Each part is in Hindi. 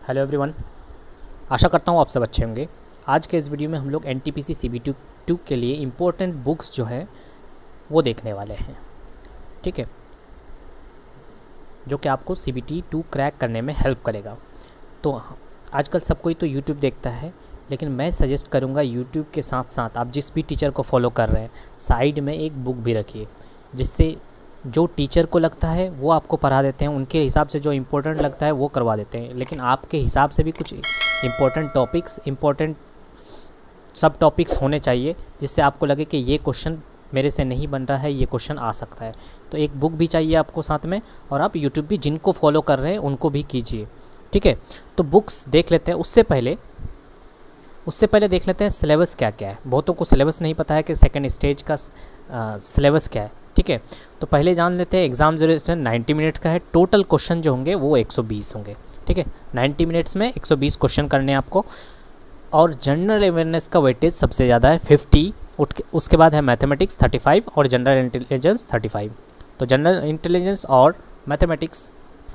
हेलो एवरीवन, आशा करता हूँ आप सब अच्छे होंगे। आज के इस वीडियो में हम लोग एनटीपीसी सीबीटी 2 के लिए इम्पोर्टेंट बुक्स जो हैं वो देखने वाले हैं। ठीक है, जो कि आपको सीबीटी 2 क्रैक करने में हेल्प करेगा। तो आजकल सब कोई तो यूट्यूब देखता है, लेकिन मैं सजेस्ट करूँगा यूट्यूब के साथ साथ आप जिस भी टीचर को फॉलो कर रहे हैं साइड में एक बुक भी रखिए, जिससे जो टीचर को लगता है वो आपको पढ़ा देते हैं, उनके हिसाब से जो इम्पोर्टेंट लगता है वो करवा देते हैं, लेकिन आपके हिसाब से भी कुछ इम्पोर्टेंट टॉपिक्स, इम्पोर्टेंट सब टॉपिक्स होने चाहिए, जिससे आपको लगे कि ये क्वेश्चन मेरे से नहीं बन रहा है, ये क्वेश्चन आ सकता है। तो एक बुक भी चाहिए आपको साथ में, और आप यूट्यूब भी जिनको फॉलो कर रहे हैं उनको भी कीजिए। ठीक है, तो बुक्स देख लेते हैं। उससे पहले देख लेते हैं सिलेबस क्या क्या है। बहुतों को सिलेबस नहीं पता है कि सेकेंड स्टेज का सिलेबस क्या है। ठीक है, तो पहले जान लेते हैं। एग्ज़ाम ड्यूरेशन 90 मिनट का है। टोटल क्वेश्चन जो होंगे वो 120 होंगे। ठीक है, 90 मिनट्स में 120 क्वेश्चन करने हैं आपको। और जनरल अवेयरनेस का वेटेज सबसे ज़्यादा है 50, उसके बाद है मैथमेटिक्स 35 और जनरल इंटेलिजेंस 35। तो जनरल इंटेलिजेंस और मैथमेटिक्स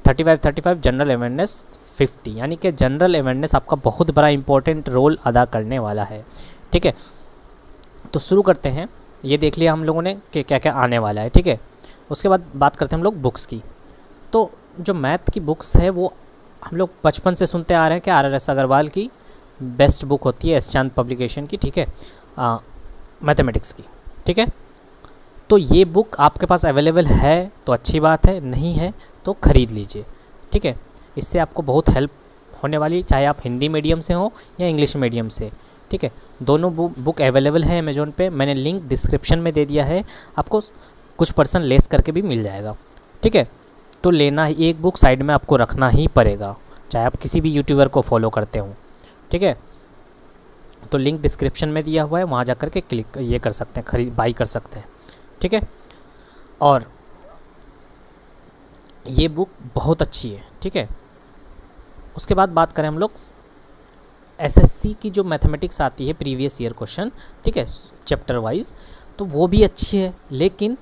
35, जनरल अवेयरनेस 50, यानी कि जनरल अवेयरनेस आपका बहुत बड़ा इंपॉर्टेंट रोल अदा करने वाला है। ठीक है, तो शुरू करते हैं। ये देख लिया हम लोगों ने कि क्या क्या आने वाला है। ठीक है, उसके बाद बात करते हैं हम लोग बुक्स की। तो जो मैथ की बुक्स है वो हम लोग बचपन से सुनते आ रहे हैं कि RRS अग्रवाल की बेस्ट बुक होती है, एस चांद पब्लिकेशन की। ठीक है, मैथमेटिक्स की। ठीक है, तो ये बुक आपके पास अवेलेबल है तो अच्छी बात है, नहीं है तो ख़रीद लीजिए। ठीक है, इससे आपको बहुत हेल्प होने वाली, चाहे आप हिंदी मीडियम से हो या इंग्लिश मीडियम से। ठीक है, दोनों बुक अवेलेबल है अमेज़ॉन पे। मैंने लिंक डिस्क्रिप्शन में दे दिया है, आपको कुछ % लेस करके भी मिल जाएगा। ठीक है, तो लेना ही, एक बुक साइड में आपको रखना ही पड़ेगा, चाहे आप किसी भी यूट्यूबर को फॉलो करते हो। ठीक है, तो लिंक डिस्क्रिप्शन में दिया हुआ है, वहाँ जा कर के क्लिक ये कर सकते हैं, बाई कर सकते हैं। ठीक है, और ये बुक बहुत अच्छी है। ठीक है, उसके बाद बात करें हम लोग एसएससी की जो मैथमेटिक्स आती है प्रीवियस ईयर क्वेश्चन, ठीक है, चैप्टर वाइज, तो वो भी अच्छी है, लेकिन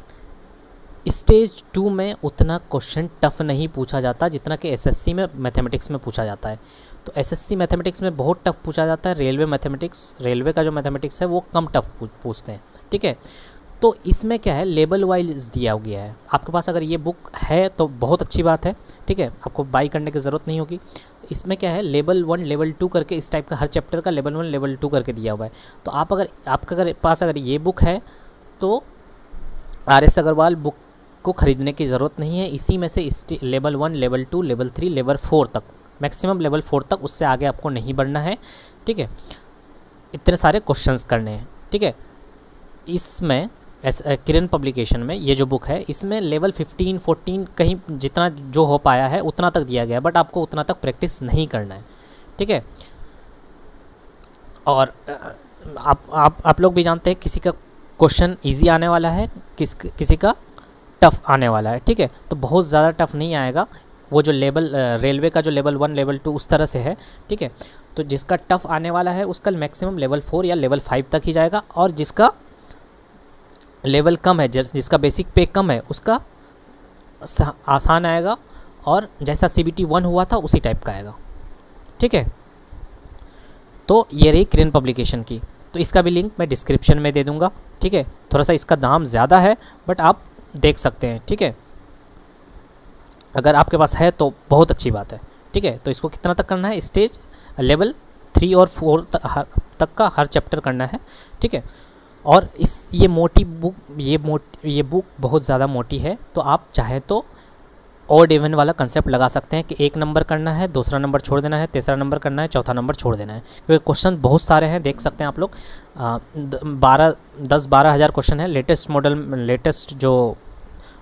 स्टेज 2 में उतना क्वेश्चन टफ नहीं पूछा जाता जितना कि एसएससी में मैथमेटिक्स में पूछा जाता है। तो एसएससी मैथमेटिक्स में बहुत टफ पूछा जाता है। रेलवे का जो मैथमेटिक्स है वो कम टफ पूछते हैं। ठीक है, तो इसमें क्या है, लेवल वाइज दिया गया है। आपके पास अगर ये बुक है तो बहुत अच्छी बात है। ठीक है, आपको बाई करने की ज़रूरत नहीं होगी। इसमें क्या है, लेवल 1 लेवल 2 करके इस टाइप का हर चैप्टर का लेवल 1 लेवल 2 करके दिया हुआ है। तो आपके पास अगर ये बुक है तो RS अग्रवाल बुक को ख़रीदने की ज़रूरत नहीं है। इसी में से लेवल 1 लेवल 2 लेवल 3 लेवल 4 तक, मैक्सिमम लेवल 4 तक, उससे आगे आपको नहीं बढ़ना है। ठीक है, इतने सारे क्वेश्चंस करने हैं। ठीक है, इसमें किरण पब्लिकेशन में ये जो बुक है इसमें लेवल 15 14 कहीं जितना जो हो पाया है उतना तक दिया गया है, बट आपको उतना तक प्रैक्टिस नहीं करना है। ठीक है, और आप लोग भी जानते हैं किसी का क्वेश्चन इजी आने वाला है, किसी का टफ़ आने वाला है। ठीक है, तो बहुत ज़्यादा टफ नहीं आएगा। वो जो रेलवे का जो लेवल 1 लेवल 2 उस तरह से है। ठीक है, तो जिसका टफ़ आने वाला है उसका मैक्सिमम लेवल 4 या लेवल 5 तक ही जाएगा, और जिसका लेवल कम है, जिसका बेसिक पे कम है, उसका आसान आएगा, और जैसा CBT 1 हुआ था उसी टाइप का आएगा। ठीक है, तो ये रही किरण पब्लिकेशन की। तो इसका भी लिंक मैं डिस्क्रिप्शन में दे दूंगा। ठीक है, थोड़ा सा इसका दाम ज़्यादा है, बट आप देख सकते हैं। ठीक है, अगर आपके पास है तो बहुत अच्छी बात है। ठीक है, तो इसको कितना तक करना है, स्टेज लेवल 3 और 4 तक का हर चैप्टर करना है। ठीक है, और ये बुक बहुत ज़्यादा मोटी है, तो आप चाहे तो ऑड इवन वाला कंसेप्ट लगा सकते हैं कि 1 नंबर करना है, दूसरा नंबर छोड़ देना है, तीसरा नंबर करना है, चौथा नंबर छोड़ देना है, क्योंकि क्वेश्चन बहुत सारे हैं। देख सकते हैं आप लोग 10-12 हज़ार क्वेश्चन है। लेटेस्ट जो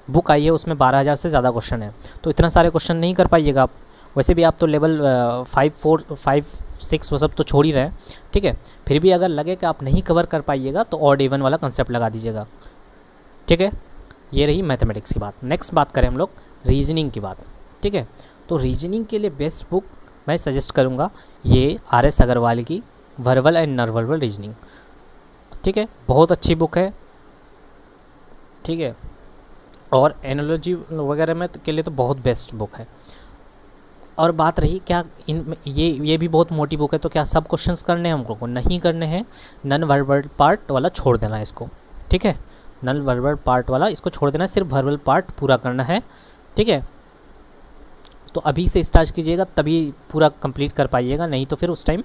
बुक आई है उसमें 12,000 से ज़्यादा क्वेश्चन है, तो इतना सारे क्वेश्चन नहीं कर पाइएगा आप। वैसे भी आप तो लेवल 5 4 5 6 वो सब तो छोड़ ही रहे हैं। ठीक है, फिर भी अगर लगे कि आप नहीं कवर कर पाइएगा तो ऑड इवन वाला कंसेप्ट लगा दीजिएगा। ठीक है, ये रही मैथमेटिक्स की बात। नेक्स्ट बात करें हम लोग रीजनिंग की बात। ठीक है, तो रीजनिंग के लिए बेस्ट बुक मैं सजेस्ट करूँगा ये RS अग्रवाल की verbal and non verbal reasoning. ठीक है, बहुत अच्छी बुक है। ठीक है, और एनालॉजी वगैरह में के लिए तो बहुत बेस्ट बुक है। और बात रही क्या इन ये भी बहुत मोटी बुक है, तो क्या सब क्वेश्चंस करने हैं हम लोग को? नहीं करने हैं, नन वर्बल पार्ट वाला छोड़ देना है इसको, ठीक है, नन वर्बल पार्ट वाला इसको छोड़ देना है, सिर्फ वर्बल पार्ट पूरा करना है, ठीक है। तो अभी से स्टार्ट कीजिएगा तभी पूरा कंप्लीट कर पाइएगा, नहीं तो फिर उस टाइम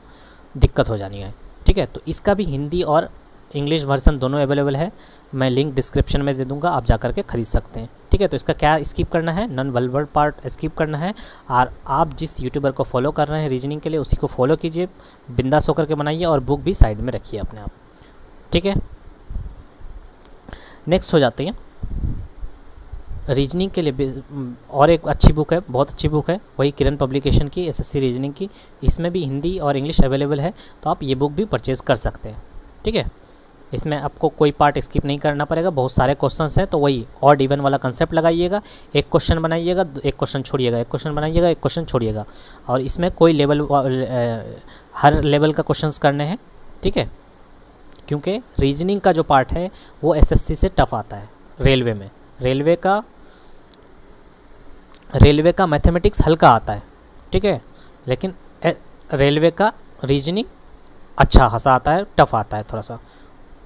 दिक्कत हो जानी है, ठीक है। तो इसका भी हिंदी और इंग्लिश वर्जन दोनों अवेलेबल है, मैं लिंक डिस्क्रिप्शन में दे दूंगा, आप जा कर के ख़रीद सकते हैं, ठीक है। तो इसका क्या स्किप करना है, नन वर्बल पार्ट स्किप करना है, और आप जिस यूट्यूबर को फॉलो कर रहे हैं रीजनिंग के लिए उसी को फॉलो कीजिए, बिंदास होकर के बनाइए, और बुक भी साइड में रखिए अपने आप, ठीक है। नेक्स्ट हो जाते हैं रीजनिंग के लिए, और एक अच्छी बुक है, बहुत अच्छी बुक है, वही किरण पब्लिकेशन की एसएससी रीजनिंग की, इसमें भी हिंदी और इंग्लिश अवेलेबल है, तो आप ये बुक भी परचेज़ कर सकते हैं, ठीक है। इसमें आपको कोई पार्ट स्किप नहीं करना पड़ेगा, बहुत सारे क्वेश्चंस हैं, तो वही ऑड इवन वाला कंसेप्ट लगाइएगा, एक क्वेश्चन बनाइएगा, एक क्वेश्चन छोड़िएगा, एक क्वेश्चन बनाइएगा, एक क्वेश्चन छोड़िएगा, और इसमें कोई लेवल हर लेवल का क्वेश्चंस करने हैं, ठीक है, क्योंकि रीजनिंग का जो पार्ट है वो एसएससी से टफ आता है। रेलवे में रेलवे का मैथमेटिक्स हल्का आता है, ठीक है, लेकिन रेलवे का रीजनिंग अच्छा खासा आता है, टफ आता है थोड़ा सा,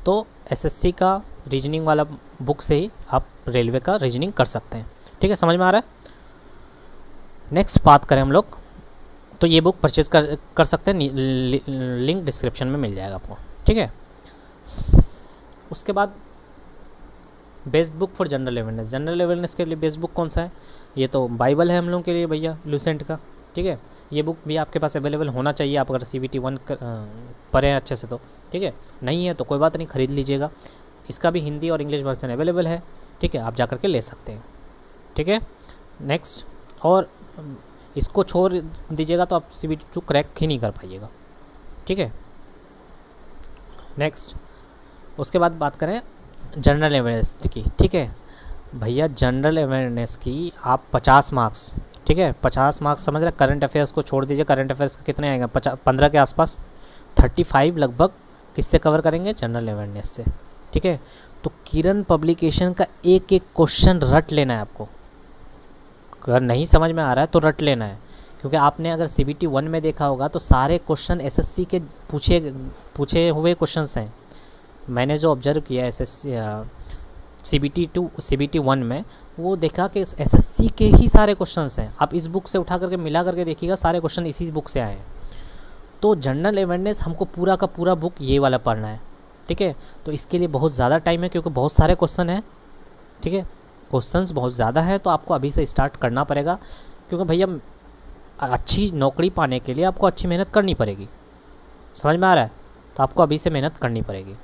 तो एसएससी का रीजनिंग वाला बुक से ही आप रेलवे का रीजनिंग कर सकते हैं, ठीक है, समझ में आ रहा है। नेक्स्ट बात करें हम लोग, तो ये बुक परचेज कर सकते हैं, लिंक डिस्क्रिप्शन में मिल जाएगा आपको, ठीक है। उसके बाद best book for general awareness के लिए बेस्ट बुक कौन सा है? ये तो बाइबल है हम लोगों के लिए भैया, लूसेंट का, ठीक है। ये बुक भी आपके पास अवेलेबल होना चाहिए, आप अगर CBT 1 पढ़े हैं अच्छे से तो, ठीक है, नहीं है तो कोई बात नहीं, ख़रीद लीजिएगा। इसका भी हिंदी और इंग्लिश वर्जन अवेलेबल है, ठीक है, आप जा कर के ले सकते हैं, ठीक है। नेक्स्ट, और इसको छोड़ दीजिएगा तो आप CBT 2 क्रैक ही नहीं कर पाइएगा, ठीक है। नेक्स्ट, उसके बाद बात करें जनरल अवेयरनेस की, ठीक है भैया, जनरल अवेयरनेस की आप 50 मार्क्स, ठीक है, 50 मार्क्स समझ रहे। करंट अफेयर्स को छोड़ दीजिए, करंट अफेयर्स का कितने आएगा, 15 के आसपास, 35 लगभग किससे कवर करेंगे, जनरल अवेयरनेस से, ठीक है। तो किरण पब्लिकेशन का एक एक क्वेश्चन रट लेना है आपको, अगर नहीं समझ में आ रहा है तो रट लेना है, क्योंकि आपने अगर CBT 1 में देखा होगा तो सारे क्वेश्चन SSC के पूछे हुए क्वेश्चंस हैं। मैंने जो ऑब्जर्व किया CBT 1 में, वो देखा कि SSC के ही सारे क्वेश्चंस हैं। आप इस बुक से उठा करके मिला करके देखिएगा, सारे क्वेश्चन इसी बुक से आए हैं। तो जनरल अवेयरनेस हमको पूरा का पूरा बुक ये वाला पढ़ना है, ठीक है। तो इसके लिए बहुत ज़्यादा टाइम है, क्योंकि बहुत सारे क्वेश्चन हैं, ठीक है, क्वेश्चंस बहुत ज़्यादा हैं, तो आपको अभी से स्टार्ट करना पड़ेगा, क्योंकि भैया अच्छी नौकरी पाने के लिए आपको अच्छी मेहनत करनी पड़ेगी, समझ में आ रहा है, तो आपको अभी से मेहनत करनी पड़ेगी,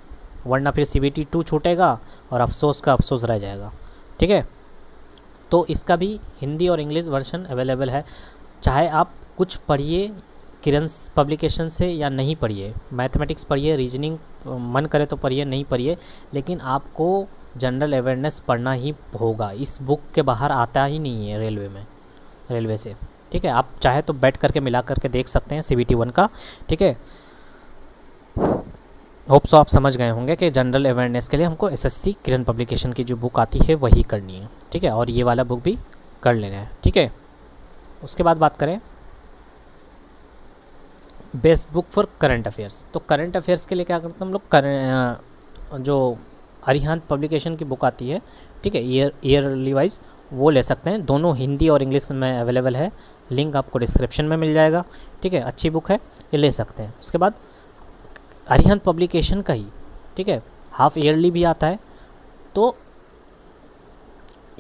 वरना फिर CBT 2 छूटेगा और अफसोस का अफसोस रह जाएगा, ठीक है। तो इसका भी हिंदी और इंग्लिश वर्जन अवेलेबल है, चाहे आप कुछ पढ़िए किरण पब्लिकेशन से या नहीं पढ़िए, मैथमेटिक्स पढ़िए, रीजनिंग मन करे तो पढ़िए, नहीं पढ़िए, लेकिन आपको जनरल अवेयरनेस पढ़ना ही होगा। इस बुक के बाहर आता ही नहीं है रेलवे से, ठीक है। आप चाहे तो बैठ करके मिला करके देख सकते हैं CBT 1 का, ठीक है। होप सो आप समझ गए होंगे कि जनरल अवेयरनेस के लिए हमको SSC किरण पब्लिकेशन की जो बुक आती है वही करनी है, ठीक है, और ये वाला बुक भी कर लेना है, ठीक है। उसके बाद बात करें best book for current affairs, तो करंट अफेयर्स के लिए क्या करते हैं हम लोग, जो अरिहंत पब्लिकेशन की बुक आती है, ठीक है, ईयरली वाइज, वो ले सकते हैं। दोनों हिंदी और इंग्लिश में अवेलेबल है, लिंक आपको डिस्क्रिप्शन में मिल जाएगा, ठीक है, अच्छी बुक है, ये ले सकते हैं। उसके बाद अरिहंत पब्लिकेशन का ही, ठीक है, हाफ ईयरली भी आता है, तो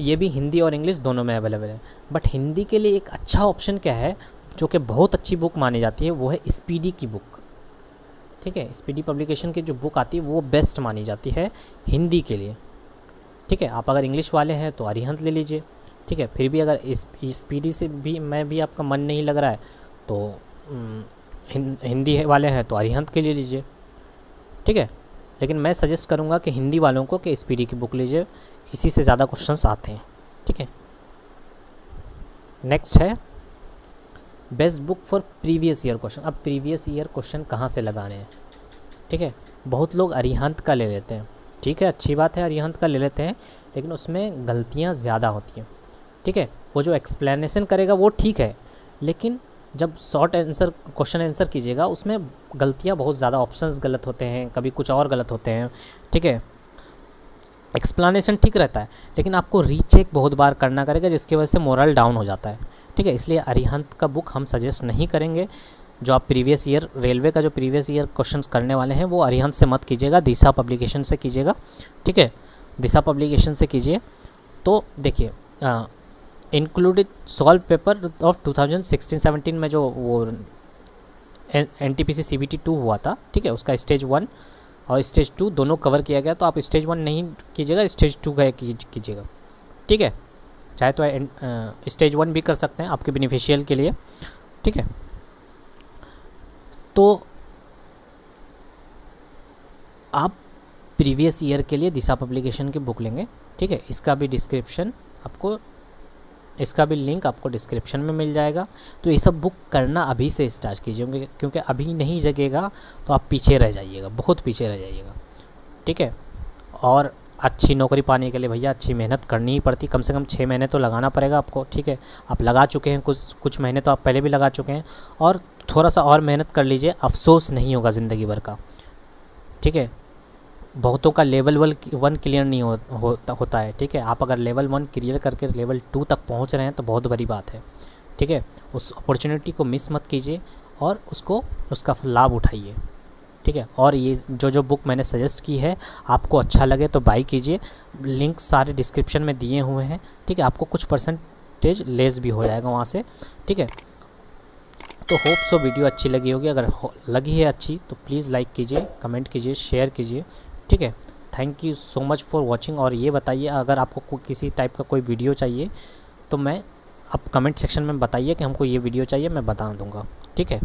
ये भी हिंदी और इंग्लिश दोनों में अवेलेबल है। बट हिंदी के लिए एक अच्छा ऑप्शन क्या है, जो कि बहुत अच्छी बुक मानी जाती है, वो है स्पीडी की बुक, ठीक है। स्पीडी पब्लिकेशन की जो बुक आती है वो बेस्ट मानी जाती है हिंदी के लिए, ठीक है। आप अगर इंग्लिश वाले हैं तो अरिहंत ले लीजिए, ठीक है। फिर भी अगर स्पीडी से भी आपका मन नहीं लग रहा है तो हिंदी वाले हैं तो अरिहंत के लिए लीजिए, ठीक है। लेकिन मैं सजेस्ट करूंगा कि हिंदी वालों को कि स्पीडी की बुक लीजिए, इसी से ज़्यादा क्वेश्चंस आते हैं, ठीक है। नेक्स्ट है best book for previous year question. अब प्रीवियस ईयर क्वेश्चन कहाँ से लगाने हैं, ठीक है। बहुत लोग अरिहंत का ले लेते हैं, ठीक है, अच्छी बात है, अरिहंत का ले लेते हैं, लेकिन उसमें गलतियाँ ज़्यादा होती हैं, ठीक है। वो जो एक्सप्लेनेशन करेगा वो ठीक है, लेकिन जब शॉर्ट आंसर क्वेश्चन आंसर कीजिएगा उसमें गलतियाँ बहुत ज़्यादा, ऑप्शंस गलत होते हैं, कभी कुछ और गलत होते हैं, ठीक है। एक्सप्लेनेशन ठीक रहता है लेकिन आपको रीचेक बहुत बार करना करेगा, जिसकी वजह से मोरल डाउन हो जाता है, ठीक है। इसलिए अरिहंत का बुक हम सजेस्ट नहीं करेंगे। जो आप प्रीवियस ईयर रेलवे का जो प्रीवियस ईयर क्वेश्चंस करने वाले हैं वो अरिहंत से मत कीजिएगा, दिशा पब्लिकेशन से कीजिएगा, ठीक है। दिशा पब्लिकेशन से कीजिए। तो देखिए इंक्लूडेड सॉल्व पेपर ऑफ 2016-17 में जो वो NTPC CBT 2 हुआ था, ठीक है, उसका स्टेज 1 और स्टेज 2 दोनों कवर किया गया। तो आप स्टेज 1 नहीं कीजिएगा, स्टेज 2 का कीजिएगा, ठीक है। चाहे तो स्टेज 1 भी कर सकते हैं आपके बेनिफिशियल के लिए, ठीक है। तो आप प्रीवियस ईयर के लिए दिशा पब्लिकेशन की बुक लेंगे, ठीक है। इसका भी लिंक आपको डिस्क्रिप्शन में मिल जाएगा। तो ये सब बुक करना अभी से स्टार्ट कीजिए, क्योंकि अभी नहीं जगेगा तो आप पीछे रह जाइएगा, बहुत पीछे रह जाइएगा, ठीक है। और अच्छी नौकरी पाने के लिए भैया अच्छी मेहनत करनी ही पड़ती, कम से कम 6 महीने तो लगाना पड़ेगा आपको, ठीक है। आप लगा चुके हैं, कुछ महीने तो आप पहले भी लगा चुके हैं, और थोड़ा सा और मेहनत कर लीजिए, अफसोस नहीं होगा ज़िंदगी भर का, ठीक है। बहुतों का लेवल 1 क्लियर नहीं होता है, ठीक है। आप अगर लेवल 1 क्लियर करके लेवल 2 तक पहुंच रहे हैं तो बहुत बड़ी बात है, ठीक है। उस अपॉर्चुनिटी को मिस मत कीजिए और उसका लाभ उठाइए, ठीक है। और ये जो बुक मैंने सजेस्ट की है आपको अच्छा लगे तो बाई कीजिए, लिंक सारे डिस्क्रिप्शन में दिए हुए हैं, ठीक है। आपको कुछ परसेंटेज लेस भी हो जाएगा वहाँ से, ठीक है। तो होप सो वीडियो अच्छी लगी होगी। अगर लगी है अच्छी तो प्लीज़ लाइक कीजिए, कमेंट कीजिए, शेयर कीजिए, ठीक है। Thank you so much for watching. और ये बताइए अगर आपको किसी टाइप का कोई वीडियो चाहिए तो आप कमेंट सेक्शन में बताइए कि हमको ये वीडियो चाहिए, मैं बता दूंगा, ठीक है।